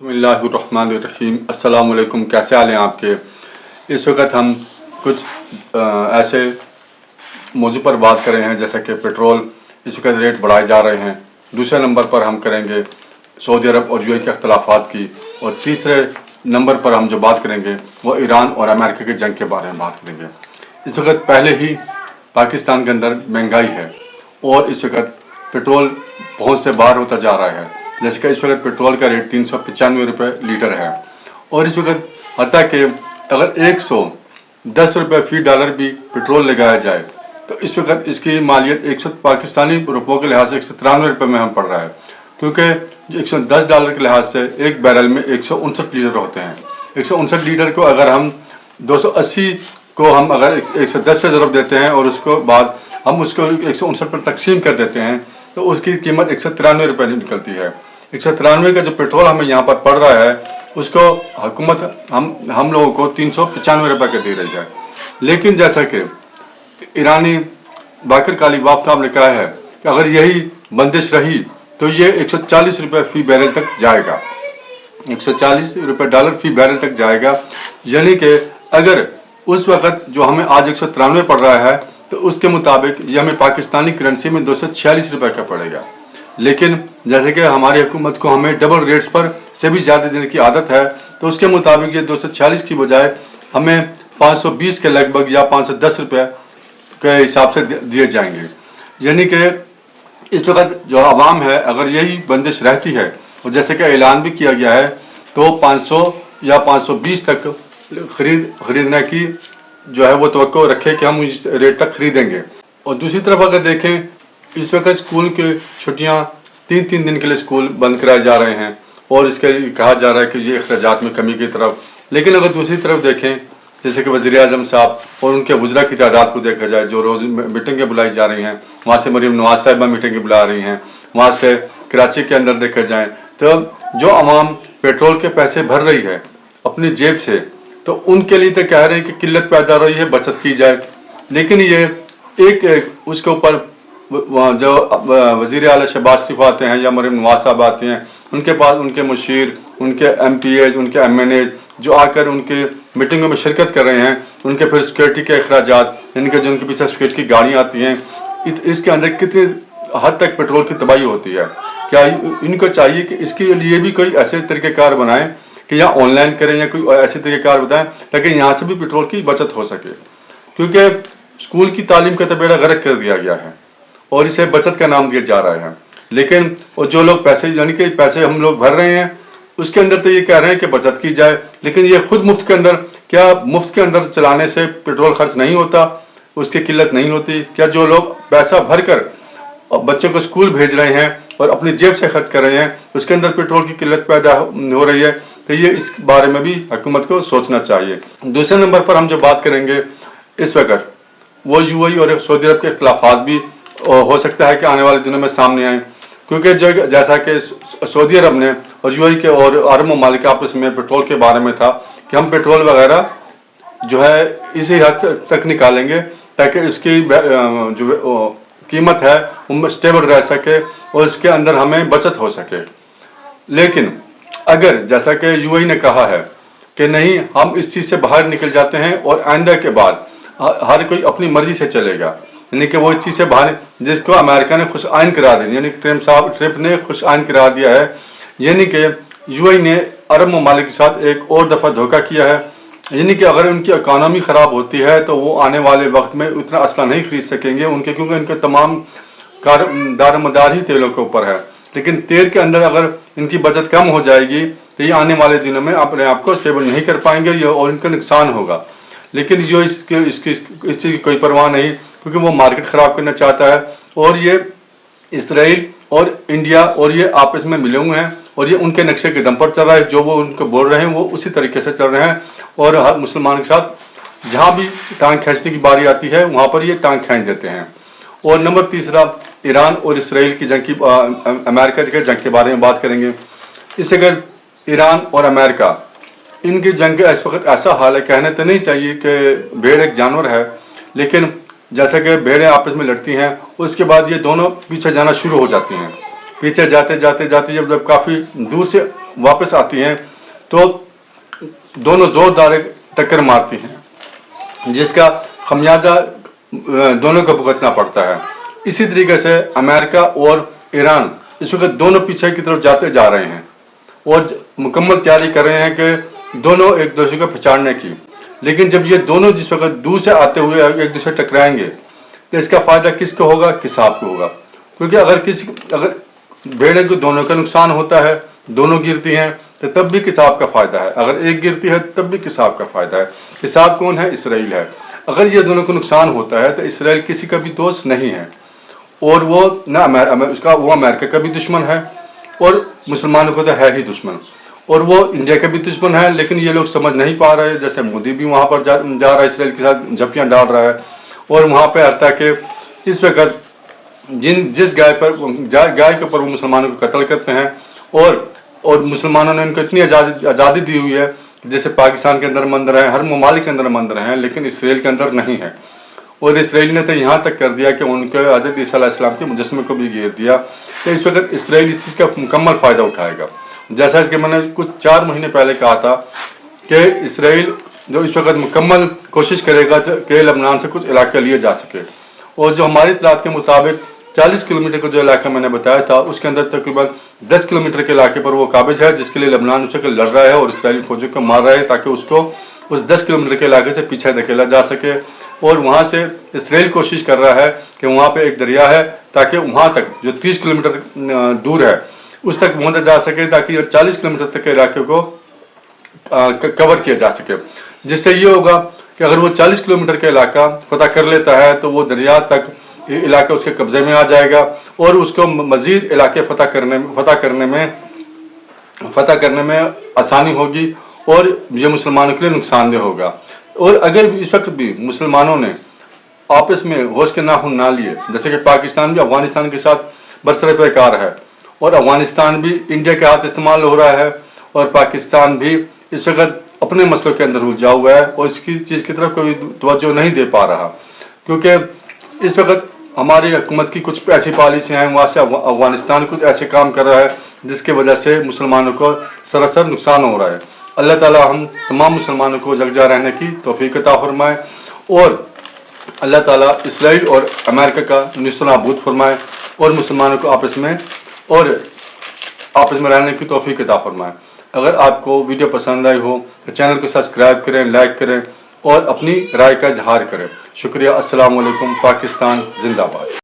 बिस्मिल्लाहिर्रहमानिर्रहीम। अस्सलाम वालेकुम। कैसे हाल हैं आपके? इस वक्त हम कुछ ऐसे मौजू पर बात कर रहे हैं जैसा कि पेट्रोल इस वक्त रेट बढ़ाए जा रहे हैं। दूसरे नंबर पर हम करेंगे सऊदी अरब और यूएई के अख्तिलाफ़ात की, और तीसरे नंबर पर हम जो बात करेंगे वो ईरान और अमेरिका की जंग के बारे में बात करेंगे। इस वक्त पहले ही पाकिस्तान के अंदर महंगाई है और इस वक्त पेट्रोल पहुँच से बाहर होता जा रहा है। जैसे कि इस वक्त पेट्रोल का रेट 395 रुपये लीटर है, और इस वक्त हत्ता कि अगर 110 रुपये फी डॉलर भी पेट्रोल लगाया जाए तो इस वक्त इसकी मालियत 100 पाकिस्तानी रुपयों के लिहाज से 193 रुपये में हम पड़ रहा है, क्योंकि 110 डॉलर के लिहाज से एक बैरल में 159 लीटर होते हैं। 159 लीटर को अगर हम 280 को हम अगर 110 से ज़रूर देते हैं और उसको बाद हम उसको 159 पर तकसीम कर देते हैं तो उसकी कीमत 193 रुपये निकलती है। 193 का जो पेट्रोल हमें यहाँ पर पड़ रहा है उसको हुकूमत हम लोगों को 395 रुपये का दे रही है। लेकिन जैसा कि ईरानी बाकर काली वाफ्ताब ने कहा है कि अगर यही बंदिश रही तो ये 140 रुपये फी बैरल तक जाएगा, 140 रुपये डॉलर फी बैरल तक जाएगा। यानी कि अगर उस वक़्त जो हमें आज 193 पड़ रहा है तो उसके मुताबिक ये हमें पाकिस्तानी करेंसी में 246 रुपये का पड़ेगा। लेकिन जैसे कि हमारी हुकूमत को हमें डबल रेट्स पर से भी ज़्यादा देने की आदत है, तो उसके मुताबिक ये 246 की बजाय हमें 520 के लगभग या 510 रुपये के हिसाब से दिए जाएंगे। यानी कि इस वक्त जो आवाम है अगर यही बंदिश रहती है, और जैसे कि ऐलान भी किया गया है, तो 500 या 520 तक खरीदने की जो है वो तवक्को रखे कि हम इस रेट तक खरीदेंगे। और दूसरी तरफ अगर देखें, इस वक्त स्कूल की छुट्टियां 3-3 दिन के लिए स्कूल बंद कराए जा रहे हैं और इसके कहा जा रहा है कि ये अखराजात में कमी की तरफ। लेकिन अगर दूसरी तरफ देखें, जैसे कि वज़ीर आज़म साहब और उनके वज़रा की तादाद को देखा जाए जो रोज़ मीटिंगें बुलाई जा रही हैं, वहाँ से मरीम नवाज साहिबा मीटिंगें बुला रही हैं, वहाँ से कराची के अंदर देखा जाए तो जो आवाम पेट्रोल के पैसे भर रही है अपनी जेब से, तो उनके लिए तो कह रहे हैं कि किल्लत पैदा हो रही है, बचत की जाए। लेकिन ये एक उसके ऊपर जो वज़ीर आला शहबाज शरीफ आते हैं या मरीम नवाज साहब आते हैं, उनके पास उनके मुशीर, उनके MPAs, उनके MNAs जो आकर उनके मीटिंगों में शिरकत कर रहे हैं, उनके फिर सिक्योरिटी के अखराजात, इनके जो उनके पीछे सिक्योरिटी की गाड़ियाँ आती हैं, इसके अंदर कितनी हद तक पेट्रोल की तबाही होती है। क्या इनको चाहिए कि इसके लिए भी कोई ऐसे तरीक़ेकार बनाएं कि या ऑनलाइन करें या कोई ऐसे तरीक़ेकार बताएं ताकि यहाँ से भी पेट्रोल की बचत हो सके, क्योंकि स्कूल की तालीम का तो बेड़ा गर्क कर दिया गया है और इसे बचत का नाम दिया जा रहा है। लेकिन और जो लोग पैसे यानी कि पैसे हम लोग भर रहे हैं उसके अंदर तो ये कह रहे हैं कि बचत की जाए, लेकिन ये खुद मुफ्त के अंदर, क्या मुफ्त के अंदर चलाने से पेट्रोल खर्च नहीं होता, उसकी किल्लत नहीं होती? क्या जो लोग पैसा भर कर बच्चों को स्कूल भेज रहे हैं और अपनी जेब से खर्च कर रहे हैं उसके अंदर पेट्रोल की किल्लत पैदा हो रही है? तो ये इस बारे में भी हुकूमत को सोचना चाहिए। दूसरे नंबर पर हम जो बात करेंगे इस वक्त वो यूएई और सऊदी अरब के इख्तिलाफ़ात भी हो सकता है कि आने वाले दिनों में सामने आए, क्योंकि जो जैसा कि सऊदी अरब ने और यूएई के और अरब ममालिक आपस में पेट्रोल के बारे में था कि हम पेट्रोल वगैरह जो है इसी हद तक निकालेंगे ताकि इसकी जो कीमत है वो स्टेबल रह सके और इसके अंदर हमें बचत हो सके। लेकिन अगर जैसा कि यूएई ने कहा है कि नहीं, हम इस चीज़ से बाहर निकल जाते हैं और आइंदा के बाद हर कोई अपनी मर्जी से चलेगा, यानी कि वो इस चीज़ से बाहर, जिसको अमेरिका ने खुश आइन करा दी, यानी ट्रम्प ने खुश आइन करा दिया है, यानी कि यूएई ने अरब ममालिक के साथ एक और दफ़ा धोखा किया है। यानी कि अगर उनकी इकानमी ख़राब होती है तो वो आने वाले वक्त में उतना असला नहीं खरीद सकेंगे उनके, क्योंकि उनके तमाम दारोमदार ही तेलों के ऊपर है। लेकिन तेल के अंदर अगर इनकी बचत कम हो जाएगी तो ये आने वाले दिनों में अपने आप को स्टेबल नहीं कर पाएंगे और इनका नुकसान होगा। लेकिन जो इस चीज़ की कोई परवाह नहीं, क्योंकि वो मार्केट ख़राब करना चाहता है और ये इसराइल और इंडिया और ये आपस में मिले हुए हैं और ये उनके नक्शे के दम पर चल रहा है। जो वो उनको बोल रहे हैं वो उसी तरीके से चल रहे हैं और हर मुसलमान के साथ जहाँ भी टांग खींचने की बारी आती है वहाँ पर ये टांग खींच देते हैं। और नंबर तीसरा, ईरान और इसराइल की जंग की अमेरिका की जंग के बारे में बात करेंगे। इससे अगर ईरान और अमेरिका इनकी जंग का इस वक्त ऐसा हाल है, कहने तो नहीं चाहिए कि भेड़ एक जानवर है, लेकिन जैसे कि भेड़ें आपस में लड़ती हैं उसके बाद ये दोनों पीछे जाना शुरू हो जाती हैं। پیچھے جاتے جاتے جاتے جب کافی دور سے واپس آتی ہیں تو دونوں زوردار ٹکر مارتی ہیں، جس کا خمیازہ دونوں کو بھگتنا پڑتا ہے۔ اسی طریقے سے امریکہ اور ایران اس وقت دونوں پیچھے کی طرف جاتے جا رہے ہیں اور مکمل تیاری کر رہے ہیں کہ دونوں ایک دوسرے کو پھچاڑنے کی، لیکن جب یہ دونوں جس وقت دور سے آتے ہوئے ایک دوسرے ٹکرائیں گے تو اس کا فائدہ کس کو ہوگا؟ کساب کو ہوگا، کیونکہ اگر بھیڑے کو دونوں کا نقصان ہوتا ہے، دونوں گرتی ہیں تو تب بھی کساب کا فائدہ ہے، اگر ایک گرتی ہے تب بھی کساب کا فائدہ ہے۔ کساب کون ہے؟ اسرائیل ہے۔ اگر یہ دونوں کو نقصان ہوتا ہے تو اسرائیل کسی کا بھی دوست نہیں ہے، اور وہ نہ وہ امریکہ کا بھی دشمن ہے اور مسلمانوں کو تو ہے ہی دشمن، اور وہ انڈیا کا بھی دشمن ہے، لیکن یہ لوگ سمجھ نہیں پا رہے، جیسے مودی بھی وہاں پر جا رہا ہے، اسرائیل کے ساتھ جھپیاں ڈال رہا ہے، اور وہاں پہ آتا ہے کہ اس وقت جس گائے کے اوپر وہ مسلمانوں کو قتل کرتے ہیں، اور مسلمانوں نے ان کو اتنی آزادی دی ہوئی ہے، جیسے پاکستان کے اندر مندر ہیں، ہر ممالک کے اندر مندر ہیں، لیکن اسرائیل کے اندر نہیں ہے، اور اسرائیل نے تو یہاں تک کر دیا کہ ان کے حضرت عیسیٰ علیہ السلام کے مجسمے کو بھی گھیر دیا۔ تو اس وقت اسرائیل اس چیز کا مکمل فائدہ اٹھائے گا، جیسا کہ میں نے کچھ 4 مہینے پہلے کہا تھا کہ اسرائیل جو اس وقت مکمل کوشش کرے گا کہ لبنان سے کچھ علاقے لیے جا سکے، اور جو ہماری اطلاعات کے مطابق 40 کلومیٹر کا جو علاقہ میں نے بتایا تھا اس کے اندر تقریباً 10 کلومیٹر کے علاقے پر وہ قابض ہے، جس کے لیے لبنان اس وقت لڑ رہا ہے اور اسرائیلی فوجوں کو مار رہا ہے تاکہ اس کو اس 10 کلومیٹر کے علاقے سے پیچھے دھکیلا جا سکے، اور وہاں سے اسرائیل کوشش کر رہا ہے کہ وہاں پہ ایک دریا ہے تاکہ وہاں تک جو 30 کلومیٹر دور ہے اس تک پہنچا جا سکے، تاکہ یہ 40 کلومیٹر تک کے علاقے کو کور کیا جا سکے، جس سے یہ ہوگا کہ اگر وہ 40 کلومیٹر کا علاقہ فتح کر لیتا ہے تو وہ دریا تک علاقہ اس کے قبضے میں آ جائے گا، اور اس کو مزید علاقے فتح کرنے میں آسانی ہوگی، اور یہ مسلمانوں کے لیے نقصان دہ ہوگا۔ اور اگر اس وقت بھی مسلمانوں نے آپس میں ہوش کے ناخن نہ لیے، جیسے کہ پاکستان بھی افغانستان کے ساتھ برسر پیکار ہے، اور افغانستان بھی انڈیا کے ہاتھ استعمال ہو رہا ہے، اور پاکستان بھی اس وقت اپنے مسئلوں کے اندر الجھا ہوا ہے اور اس کی چیز کی طرف کوئی توجہ نہیں دے پا رہا، کیونکہ اس وقت ہماری حکومت کی کچھ ایسی پالیسیاں ہیں، وہاں سے افغانستان کچھ ایسے کام کر رہا ہے جس کی وجہ سے مسلمانوں کو سراسر نقصان ہو رہا ہے۔ اللہ تعالی ہم تمام مسلمانوں کو یکجا رہنے کی توفیق عطا فرمائے، اور اللہ تعالیٰ اسرائیل اور امریکہ کا نیست و نابود فرمائے، اور مسلمانوں کو آپس میں رہنے کی توفیق عطا فرمائے۔ اگر آپ کو ویڈیو پسند آئی ہو تو چینل کو سبسکرائب کریں، لائک کریں اور اپنی رائے کا اظہار کریں۔ شکریہ۔ السلام علیکم۔ پاکستان زندہ باد۔